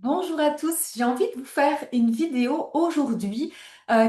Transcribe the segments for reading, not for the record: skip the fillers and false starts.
Bonjour à tous, j'ai envie de vous faire une vidéo aujourd'hui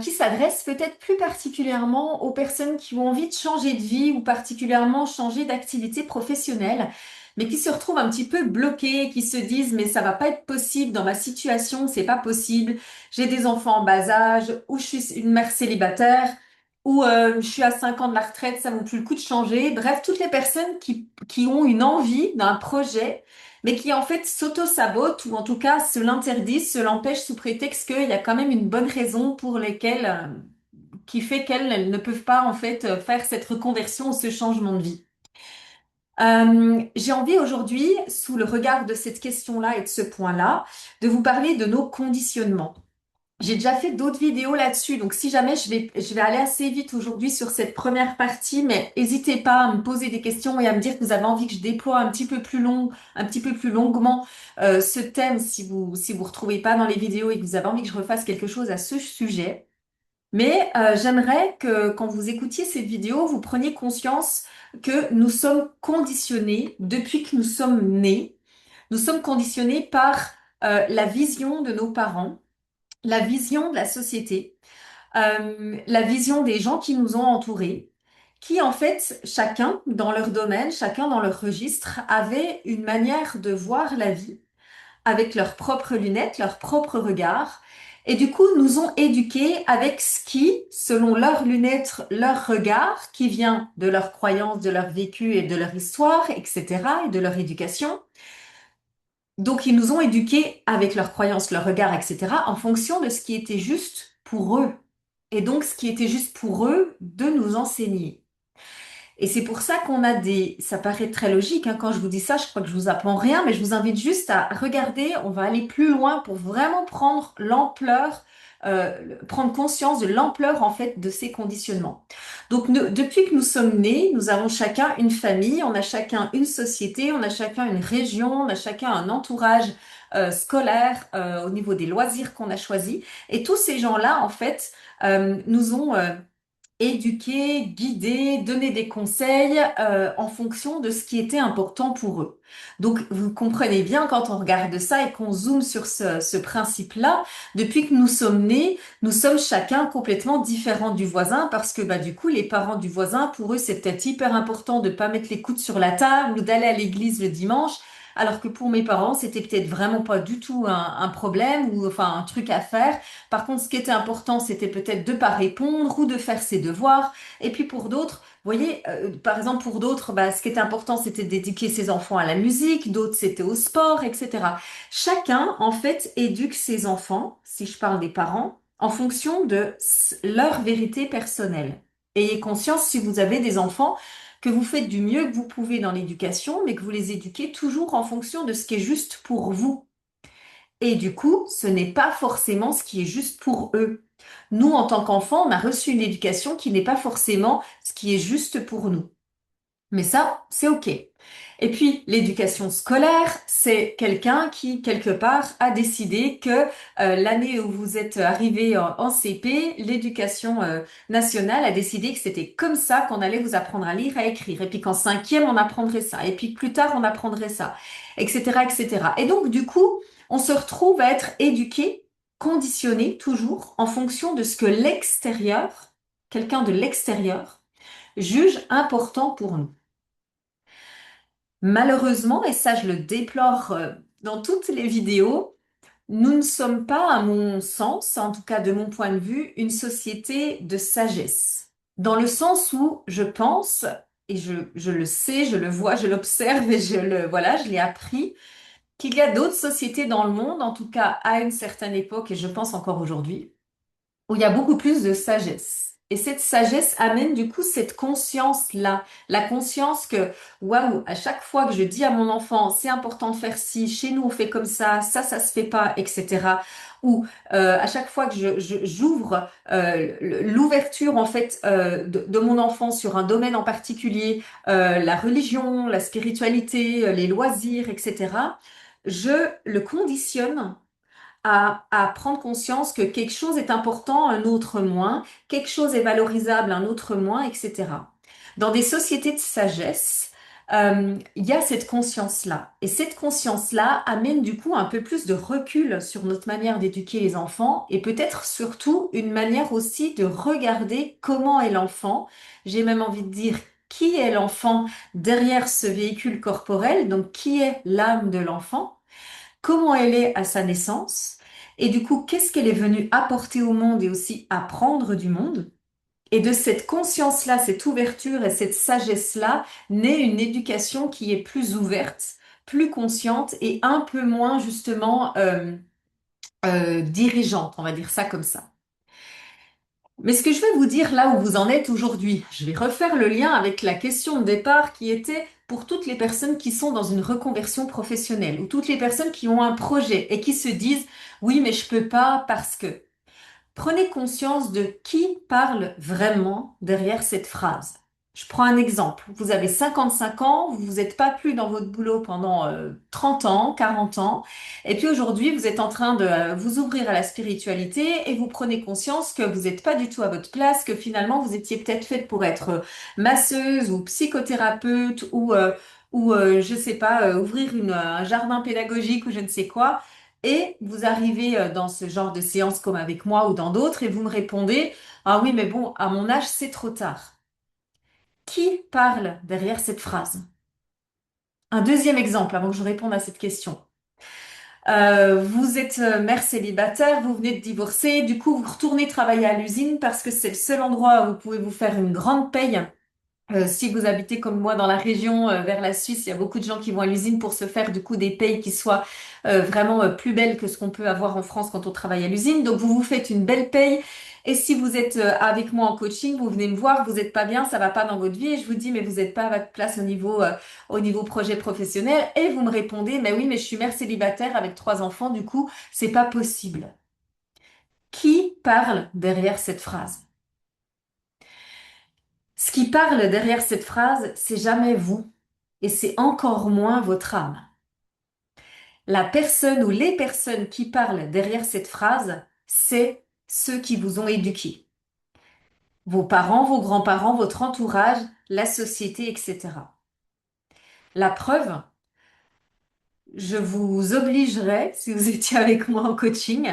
qui s'adresse peut-être plus particulièrement aux personnes qui ont envie de changer de vie ou particulièrement changer d'activité professionnelle, mais qui se retrouvent un petit peu bloquées, qui se disent mais ça va pas être possible dans ma situation, c'est pas possible, j'ai des enfants en bas âge, ou je suis une mère célibataire, ou je suis à 5 ans de la retraite, ça vaut plus le coup de changer. Bref, toutes les personnes qui ont une envie d'un projet mais qui en fait s'auto-sabotent ou en tout cas se l'interdisent, se l'empêchent sous prétexte qu'il y a quand même une bonne raison pour lesquelles, qui fait qu'elles ne peuvent pas en fait faire cette reconversion ou ce changement de vie. J'ai envie aujourd'hui, sous le regard de cette question-là et de ce point-là, de vous parler de nos conditionnements. J'ai déjà fait d'autres vidéos là-dessus, donc si jamais je vais aller assez vite aujourd'hui sur cette première partie, mais n'hésitez pas à me poser des questions et à me dire que vous avez envie que je déploie un petit peu plus longuement ce thème si vous retrouvez pas dans les vidéos et que vous avez envie que je refasse quelque chose à ce sujet. Mais j'aimerais que quand vous écoutiez cette vidéo, vous preniez conscience que nous sommes conditionnés depuis que nous sommes nés. Nous sommes conditionnés par la vision de nos parents, la vision de la société, la vision des gens qui nous ont entourés, qui en fait, chacun dans leur domaine, chacun dans leur registre, avait une manière de voir la vie avec leurs propres lunettes, leur propre regard, et du coup nous ont éduqués avec ce qui, selon leurs lunettes, leur regard, qui vient de leurs croyances, de leur vécu et de leur histoire, etc., et de leur éducation. Donc, ils nous ont éduqués avec leurs croyances, leurs regards, etc., en fonction de ce qui était juste pour eux. Et donc, ce qui était juste pour eux, de nous enseigner. Et c'est pour ça qu'on a des... Ça paraît très logique, hein, quand je vous dis ça, je crois que je vous apprends rien, mais je vous invite juste à regarder, on va aller plus loin pour vraiment prendre l'ampleur, prendre conscience de l'ampleur, en fait, de ces conditionnements. Donc, depuis que nous sommes nés, nous avons chacun une famille, on a chacun une société, on a chacun une région, on a chacun un entourage scolaire au niveau des loisirs qu'on a choisis. Et tous ces gens-là, en fait, nous ont éduquer, guider, donner des conseils en fonction de ce qui était important pour eux. Donc, vous comprenez bien quand on regarde ça et qu'on zoome sur ce principe-là, depuis que nous sommes nés, nous sommes chacun complètement différents du voisin parce que bah, du coup, les parents du voisin, pour eux, c'est peut-être hyper important de pas mettre les coudes sur la table ou d'aller à l'église le dimanche. Alors que pour mes parents, c'était peut-être vraiment pas du tout un problème ou enfin un truc à faire. Par contre, ce qui était important, c'était peut-être de pas répondre ou de faire ses devoirs. Et puis pour d'autres, vous voyez, par exemple pour d'autres, bah, ce qui était important, c'était d'éduquer ses enfants à la musique, d'autres c'était au sport, etc. Chacun, en fait, éduque ses enfants, si je parle des parents, en fonction de leur vérité personnelle. Ayez conscience, si vous avez des enfants, que vous faites du mieux que vous pouvez dans l'éducation, mais que vous les éduquez toujours en fonction de ce qui est juste pour vous. Et du coup, ce n'est pas forcément ce qui est juste pour eux. Nous, en tant qu'enfants, on a reçu une éducation qui n'est pas forcément ce qui est juste pour nous. Mais ça, c'est OK. Et puis, l'éducation scolaire, c'est quelqu'un qui, quelque part, a décidé que l'année où vous êtes arrivé en CP, l'éducation nationale a décidé que c'était comme ça qu'on allait vous apprendre à lire, à écrire. Et puis qu'en cinquième, on apprendrait ça. Et puis que plus tard, on apprendrait ça, etc., etc. Et cetera. Et donc, du coup, on se retrouve à être éduqué, conditionné toujours en fonction de ce que l'extérieur, quelqu'un de l'extérieur, juge important pour nous. Malheureusement, et ça je le déplore dans toutes les vidéos, nous ne sommes pas, à mon sens, en tout cas de mon point de vue, une société de sagesse. Dans le sens où je pense, et je le sais, je le vois, je l'observe et voilà, je l'ai appris, qu'il y a d'autres sociétés dans le monde, en tout cas à une certaine époque, et je pense encore aujourd'hui, où il y a beaucoup plus de sagesse. Et cette sagesse amène du coup cette conscience-là, la conscience que, waouh, à chaque fois que je dis à mon enfant, c'est important de faire ci, chez nous on fait comme ça se fait pas, etc. Ou à chaque fois que j'ouvre l'ouverture en fait de mon enfant sur un domaine en particulier, la religion, la spiritualité, les loisirs, etc. Je le conditionne à prendre conscience que quelque chose est important, un autre moins, quelque chose est valorisable, un autre moins, etc. Dans des sociétés de sagesse, il y a cette conscience-là. Et cette conscience-là amène du coup un peu plus de recul sur notre manière d'éduquer les enfants et peut-être surtout une manière aussi de regarder comment est l'enfant. J'ai même envie de dire qui est l'enfant derrière ce véhicule corporel, donc qui est l'âme de l'enfant, comment elle est à sa naissance et du coup qu'est-ce qu'elle est venue apporter au monde et aussi apprendre du monde. Et de cette conscience-là, cette ouverture et cette sagesse-là, naît une éducation qui est plus ouverte, plus consciente et un peu moins justement dirigeante, on va dire ça comme ça. Mais ce que je vais vous dire là où vous en êtes aujourd'hui, je vais refaire le lien avec la question de départ qui était pour toutes les personnes qui sont dans une reconversion professionnelle ou toutes les personnes qui ont un projet et qui se disent oui mais je peux pas parce que. Prenez conscience de qui parle vraiment derrière cette phrase. Je prends un exemple. Vous avez 55 ans, vous vous êtes pas plus dans votre boulot pendant 30 ans, 40 ans, et puis aujourd'hui vous êtes en train de vous ouvrir à la spiritualité et vous prenez conscience que vous n'êtes pas du tout à votre place, que finalement vous étiez peut-être faite pour être masseuse ou psychothérapeute ou je sais pas, ouvrir un jardin pédagogique ou je ne sais quoi. Et vous arrivez dans ce genre de séance comme avec moi ou dans d'autres et vous me répondez, ah oui, mais bon, à mon âge, c'est trop tard. Qui parle derrière cette phrase? Un deuxième exemple avant que je réponde à cette question. Vous êtes mère célibataire, vous venez de divorcer, du coup vous retournez travailler à l'usine parce que c'est le seul endroit où vous pouvez vous faire une grande paye. Si vous habitez comme moi dans la région vers la Suisse, il y a beaucoup de gens qui vont à l'usine pour se faire du coup des payes qui soient vraiment plus belles que ce qu'on peut avoir en France quand on travaille à l'usine. Donc vous vous faites une belle paye. Et si vous êtes avec moi en coaching, vous venez me voir, vous n'êtes pas bien, ça va pas dans votre vie, et je vous dis mais vous n'êtes pas à votre place au niveau projet professionnel, et vous me répondez mais oui mais je suis mère célibataire avec 3 enfants, du coup c'est pas possible. Qui parle derrière cette phrase? Ce qui parle derrière cette phrase, c'est jamais vous, et c'est encore moins votre âme. La personne ou les personnes qui parlent derrière cette phrase, c'est ceux qui vous ont éduqué. Vos parents, vos grands-parents, votre entourage, la société, etc. La preuve, je vous obligerai, si vous étiez avec moi en coaching,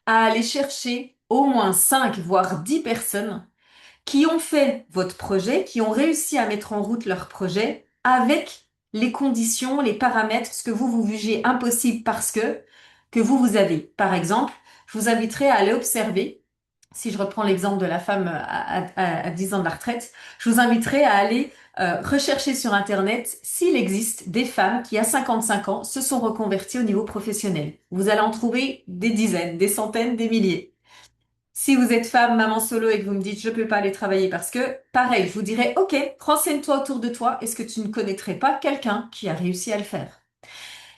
à aller chercher au moins 5, voire 10 personnes qui ont fait votre projet, qui ont réussi à mettre en route leur projet avec les conditions, les paramètres, ce que vous jugez impossible parce que vous avez. Par exemple, je vous inviterai à aller observer, si je reprends l'exemple de la femme à 10 ans de la retraite, je vous inviterai à aller rechercher sur Internet s'il existe des femmes qui, à 55 ans, se sont reconverties au niveau professionnel. Vous allez en trouver des dizaines, des centaines, des milliers. Si vous êtes femme, maman solo et que vous me dites je peux pas aller travailler parce que, pareil, je vous dirais ok, renseigne-toi autour de toi. Est-ce que tu ne connaîtrais pas quelqu'un qui a réussi à le faire?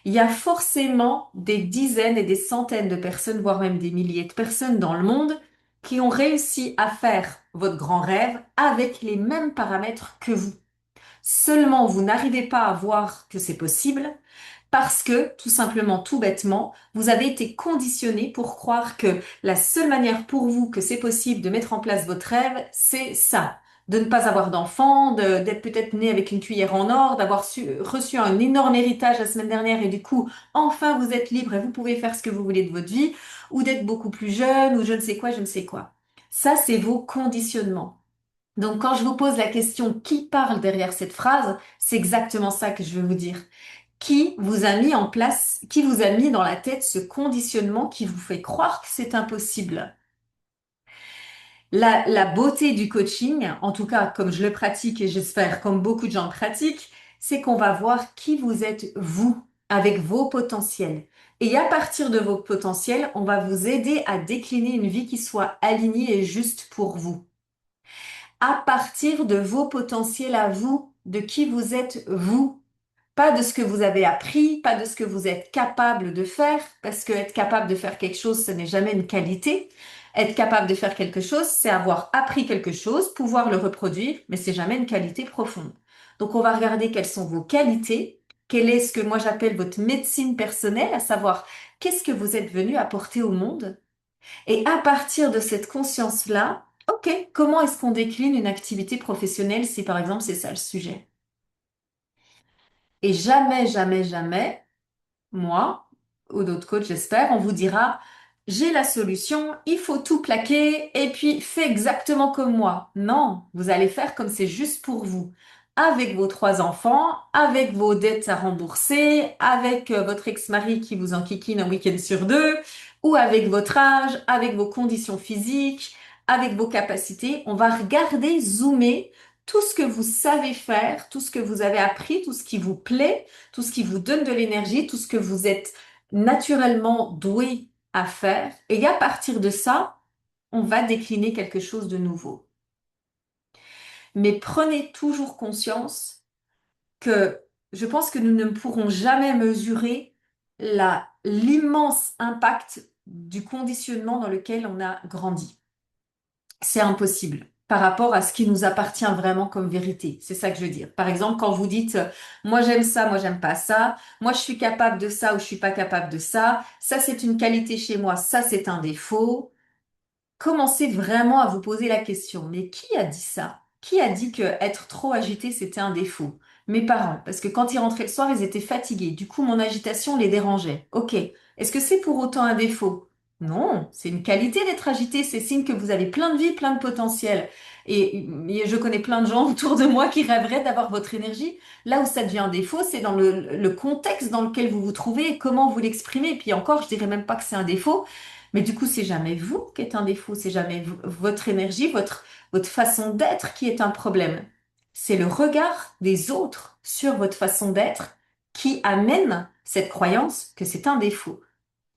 Il y a forcément des dizaines et des centaines de personnes, voire même des milliers de personnes dans le monde qui ont réussi à faire votre grand rêve avec les mêmes paramètres que vous. Seulement, vous n'arrivez pas à voir que c'est possible parce que, tout simplement, tout bêtement, vous avez été conditionné pour croire que la seule manière pour vous que c'est possible de mettre en place votre rêve, c'est ça. De ne pas avoir d'enfant, d'être peut-être né avec une cuillère en or, d'avoir reçu un énorme héritage la semaine dernière et du coup, enfin, vous êtes libre et vous pouvez faire ce que vous voulez de votre vie, ou d'être beaucoup plus jeune, ou je ne sais quoi, je ne sais quoi. Ça, c'est vos conditionnements. Donc, quand je vous pose la question qui parle derrière cette phrase, c'est exactement ça que je veux vous dire. Qui vous a mis en place, qui vous a mis dans la tête ce conditionnement qui vous fait croire que c'est impossible? La beauté du coaching, en tout cas comme je le pratique et j'espère comme beaucoup de gens le pratiquent, c'est qu'on va voir qui vous êtes vous, avec vos potentiels. Et à partir de vos potentiels, on va vous aider à décliner une vie qui soit alignée et juste pour vous. À partir de vos potentiels à vous, de qui vous êtes vous. Pas de ce que vous avez appris, pas de ce que vous êtes capable de faire, parce que être capable de faire quelque chose, ce n'est jamais une qualité. Être capable de faire quelque chose, c'est avoir appris quelque chose, pouvoir le reproduire, mais c'est jamais une qualité profonde. Donc on va regarder quelles sont vos qualités, quel est ce que moi j'appelle votre médecine personnelle, à savoir qu'est-ce que vous êtes venu apporter au monde. Et à partir de cette conscience-là, ok, comment est-ce qu'on décline une activité professionnelle si par exemple c'est ça le sujet? Et jamais, jamais, jamais, moi ou d'autres coachs, j'espère, on vous dira, j'ai la solution, il faut tout plaquer et puis fais exactement comme moi. Non, vous allez faire comme c'est juste pour vous. Avec vos trois enfants, avec vos dettes à rembourser, avec votre ex-mari qui vous enquiquine un week-end sur deux, ou avec votre âge, avec vos conditions physiques, avec vos capacités. On va regarder, zoomer tout ce que vous savez faire, tout ce que vous avez appris, tout ce qui vous plaît, tout ce qui vous donne de l'énergie, tout ce que vous êtes naturellement doué à faire. Et à partir de ça, on va décliner quelque chose de nouveau. Mais prenez toujours conscience que je pense que nous ne pourrons jamais mesurer l'immense impact du conditionnement dans lequel on a grandi. C'est impossible par rapport à ce qui nous appartient vraiment comme vérité. C'est ça que je veux dire. Par exemple, quand vous dites, moi j'aime ça, moi j'aime pas ça, moi je suis capable de ça ou je suis pas capable de ça c'est une qualité chez moi, ça c'est un défaut. Commencez vraiment à vous poser la question, mais qui a dit ça? Qui a dit que être trop agité, c'était un défaut? Mes parents, parce que quand ils rentraient le soir, ils étaient fatigués. Du coup, mon agitation les dérangeait. Ok. Est-ce que c'est pour autant un défaut? Non, c'est une qualité d'être agité, c'est signe que vous avez plein de vie, plein de potentiel. Et je connais plein de gens autour de moi qui rêveraient d'avoir votre énergie. Là où ça devient un défaut, c'est dans le contexte dans lequel vous vous trouvez et comment vous l'exprimez. Puis encore, je dirais même pas que c'est un défaut. Mais du coup, c'est jamais vous qui êtes un défaut, c'est jamais votre énergie, votre façon d'être qui est un problème. C'est le regard des autres sur votre façon d'être qui amène cette croyance que c'est un défaut.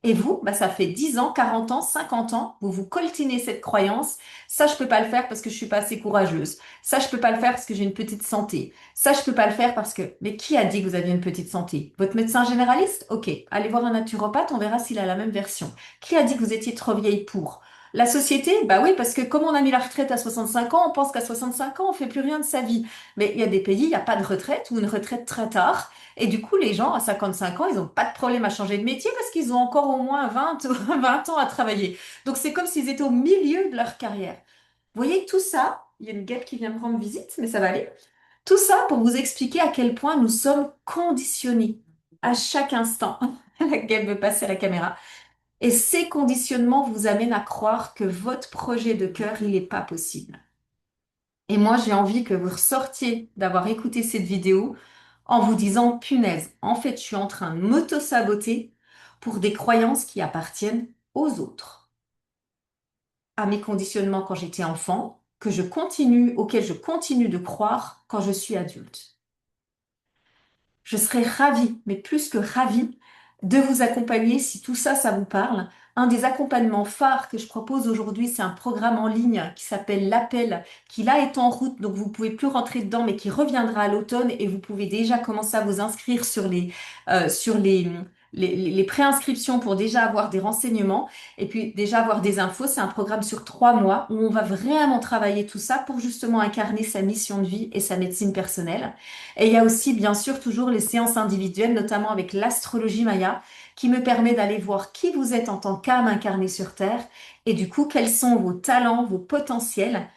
Et vous, bah, ça fait 10 ans, 40 ans, 50 ans, vous vous coltinez cette croyance. Ça, je peux pas le faire parce que je suis pas assez courageuse. Ça, je peux pas le faire parce que j'ai une petite santé. Ça, je peux pas le faire parce que... Mais qui a dit que vous aviez une petite santé? Votre médecin généraliste? Ok. Allez voir un naturopathe, on verra s'il a la même version. Qui a dit que vous étiez trop vieille pour? La société? Bah oui, parce que comme on a mis la retraite à 65 ans, on pense qu'à 65 ans, on fait plus rien de sa vie. Mais il y a des pays, il n'y a pas de retraite ou une retraite très tard. Et du coup, les gens à 55 ans, ils n'ont pas de problème à changer de métier parce qu'ils ont encore au moins 20, 20 ans à travailler. Donc c'est comme s'ils étaient au milieu de leur carrière. Vous voyez, tout ça, il y a une guêpe qui vient me rendre visite, mais ça va aller. Tout ça pour vous expliquer à quel point nous sommes conditionnés à chaque instant. La guêpe veut passer à la caméra. Et ces conditionnements vous amènent à croire que votre projet de cœur, il n'est pas possible. Et moi, j'ai envie que vous ressortiez d'avoir écouté cette vidéo en vous disant, punaise, en fait, je suis en train de m'auto-saboter pour des croyances qui appartiennent aux autres, à mes conditionnements quand j'étais enfant, auxquels je continue de croire quand je suis adulte. Je serais ravie, mais plus que ravie, de vous accompagner si tout ça, ça vous parle. Un des accompagnements phares que je propose aujourd'hui, c'est un programme en ligne qui s'appelle l'Appel, qui là est en route, donc vous pouvez plus rentrer dedans, mais qui reviendra à l'automne et vous pouvez déjà commencer à vous inscrire sur les préinscriptions pour déjà avoir des renseignements et puis déjà avoir des infos. C'est un programme sur 3 mois où on va vraiment travailler tout ça pour justement incarner sa mission de vie et sa médecine personnelle. Et il y a aussi, bien sûr, toujours les séances individuelles, notamment avec l'astrologie Maya, qui me permet d'aller voir qui vous êtes en tant qu'âme incarnée sur Terre et du coup, quels sont vos talents, vos potentiels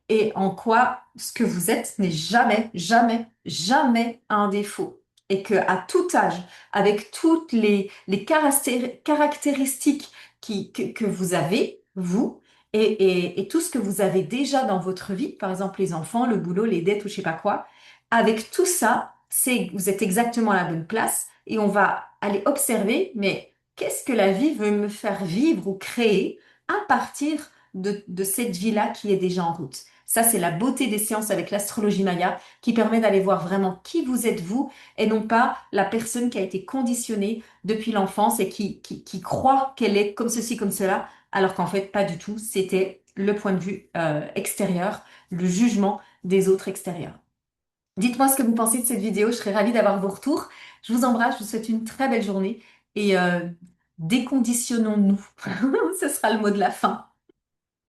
et en quoi ce que vous êtes n'est jamais, jamais, jamais un défaut. Et que à tout âge, avec toutes les caractéristiques que vous avez, vous, et tout ce que vous avez déjà dans votre vie, par exemple les enfants, le boulot, les dettes ou je sais pas quoi, avec tout ça, vous êtes exactement à la bonne place et on va aller observer, mais qu'est-ce que la vie veut me faire vivre ou créer à partir de cette vie-là qui est déjà en route. Ça, c'est la beauté des séances avec l'astrologie Maya qui permet d'aller voir vraiment qui vous êtes vous et non pas la personne qui a été conditionnée depuis l'enfance et qui croit qu'elle est comme ceci, comme cela, alors qu'en fait, pas du tout. C'était le point de vue extérieur, le jugement des autres extérieurs. Dites-moi ce que vous pensez de cette vidéo, je serais ravie d'avoir vos retours. Je vous embrasse, je vous souhaite une très belle journée et déconditionnons-nous. Ce sera le mot de la fin.